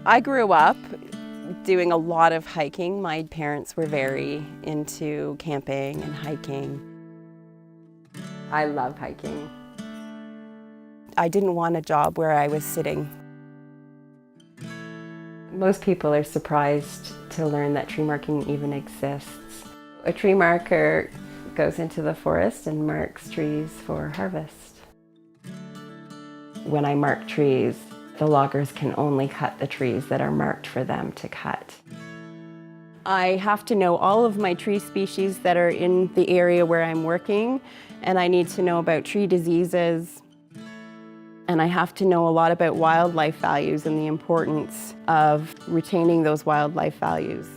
I grew up doing a lot of hiking. My parents were very into camping and hiking. I love hiking. I didn't want a job where I was sitting. Most people are surprised to learn that tree marking even exists. A tree marker goes into the forest and marks trees for harvest. When I mark trees, the loggers can only cut the trees that are marked for them to cut. I have to know all of my tree species that are in the area where I'm working, and I need to know about tree diseases. And I have to know a lot about wildlife values and the importance of retaining those wildlife values.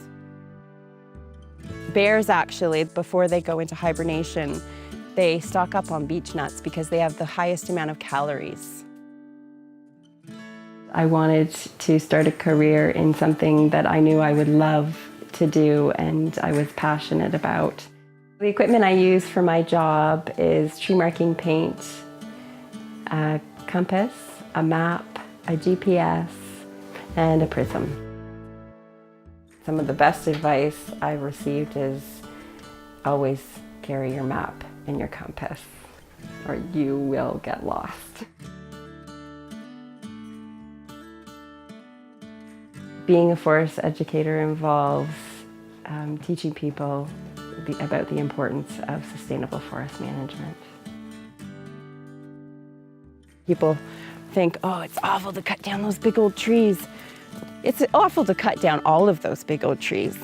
Bears actually, before they go into hibernation, they stock up on beech nuts because they have the highest amount of calories. I wanted to start a career in something that I knew I would love to do and I was passionate about. The equipment I use for my job is tree marking paint, a compass, a map, a GPS, and a prism. Some of the best advice I've received is always carry your map and your compass or you will get lost. Being a forest educator involves teaching people about the importance of sustainable forest management. People think, oh, it's awful to cut down those big old trees. It's awful to cut down all of those big old trees.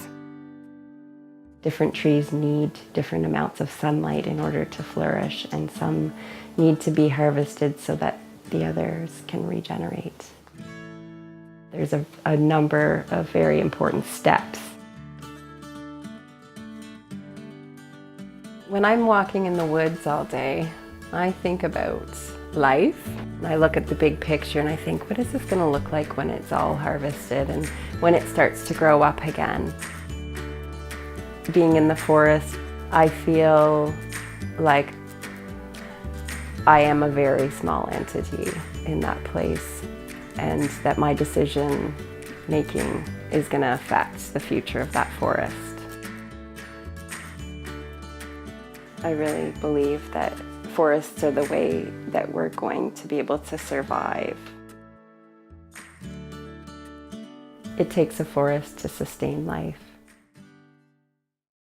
Different trees need different amounts of sunlight in order to flourish, and some need to be harvested so that the others can regenerate. There's a number of very important steps. When I'm walking in the woods all day, I think about life. I look at the big picture and I think, what is this going to look like when it's all harvested and when it starts to grow up again? Being in the forest, I feel like I am a very small entity in that place, and that my decision making is going to affect the future of that forest. I really believe that forests are the way that we're going to be able to survive. It takes a forest to sustain life.